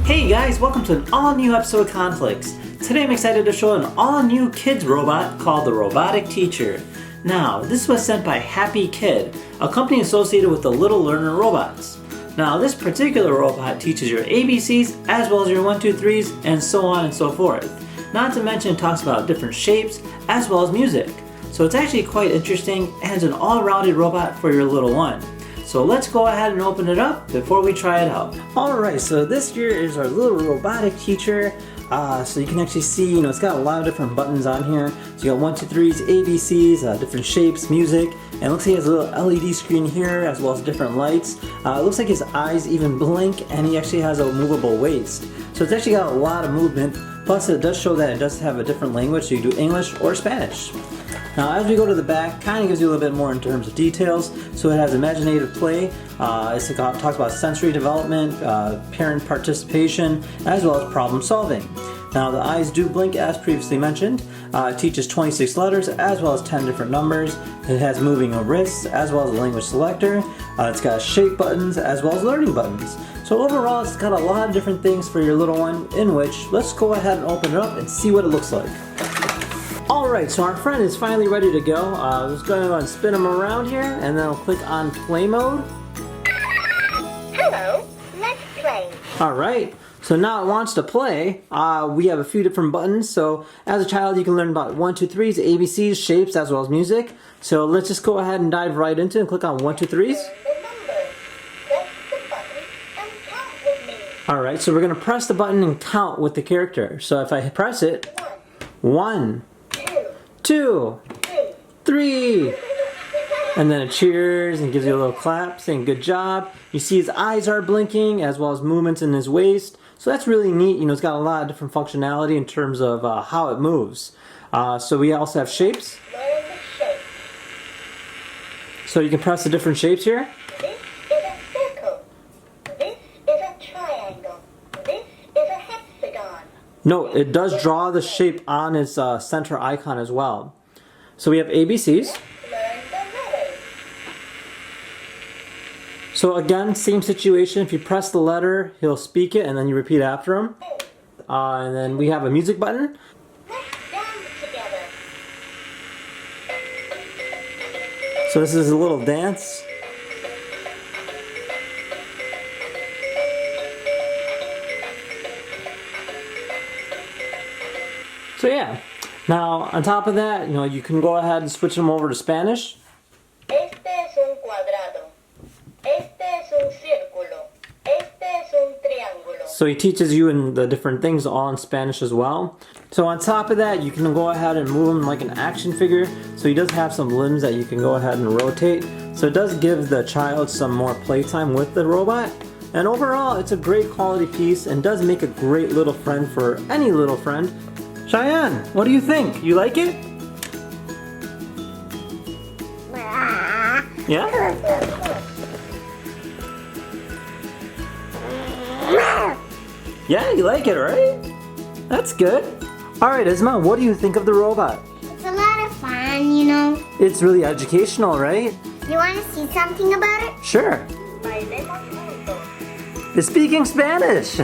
Hey guys, welcome to an all-new episode of Conflicts. Today I'm excited to show an all-new kids robot called the Robotic Teacher. Now, this was sent by HAP-P-KID, a company associated with the Little Learner Robots. Now, this particular robot teaches your ABCs as well as your 1, 2, 3s and so on and so forth. Not to mention it talks about different shapes as well as music. So it's actually quite interesting and it's an all-rounded robot for your little one. So let's go ahead and open it up before we try it out. Alright, so this here is our little robotic teacher. So you can actually see, it's got a lot of different buttons on here. So you got 1, 2, 3s, ABCs, different shapes, music, and it looks like he has a little LED screen here as well as different lights. It looks like his eyes even blink, and he actually has a movable waist. So it's actually got a lot of movement, plus it does show that it does have a different language, so you can do English or Spanish. Now as we go to the back, kind of gives you a little bit more in terms of details. So it has imaginative play, it talks about sensory development, parent participation, as well as problem solving. Now the eyes do blink as previously mentioned. It teaches 26 letters as well as 10 different numbers. It has moving wrists as well as a language selector. It's got shape buttons as well as learning buttons. So overall it's got a lot of different things for your little one, in which let's go ahead and open it up and see what it looks like. Alright, so our friend is finally ready to go. Let's go ahead and spin him around here, and then I'll click on play mode. Hello, let's play. Alright, so now it wants to play. We have a few different buttons, so as a child you can learn about 1, 2, 3s, ABCs, shapes, as well as music. So let's just go ahead and dive right into it and click on 1, 2, 3s. The number. Press the button and count with me. Alright, so we're going to press the button and count with the character. So if I press it, 1, 2, 3, and then it cheers and gives you a little clap saying good job. You see his eyes are blinking as well as movements in his waist. So that's really neat. It's got a lot of different functionality in terms of how it moves. So we also have shapes. Learn the shape. So you can press the different shapes here. This is a circle. This is a triangle. This is a hexagon. No, it does draw the shape on its center icon as well. So we have ABCs. Learn the letters. So again, same situation. If you press the letter, he'll speak it and then you repeat after him. And then we have a music button. Let's dance together. So this is a little dance. So yeah, now on top of that, you can go ahead and switch them over to Spanish. Este es un cuadrado. Este es un círculo. Este es un triángulo. So he teaches you in the different things all in Spanish as well. So on top of that, you can go ahead and move him like an action figure. So he does have some limbs that you can go ahead and rotate. So it does give the child some more playtime with the robot. And overall, it's a great quality piece and does make a great little friend for any little friend. Cheyenne, what do you think? You like it? Yeah? Yeah, you like it, right? That's good. Alright, Isma, what do you think of the robot? It's a lot of fun, It's really educational, right? You want to see something about it? Sure. Bailemos juntos. It's speaking Spanish.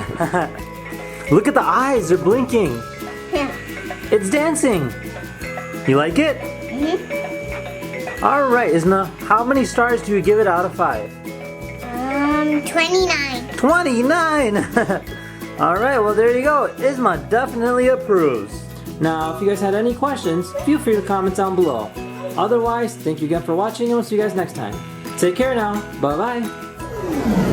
Look at the eyes, they're blinking. It's dancing. You like it? Mm-hmm. Alright, Isma, how many stars do you give it out of 5? 29. 29! Alright, well there you go. Isma definitely approves. Now, if you guys had any questions, feel free to comment down below. Otherwise, thank you again for watching and we'll see you guys next time. Take care now. Bye-bye.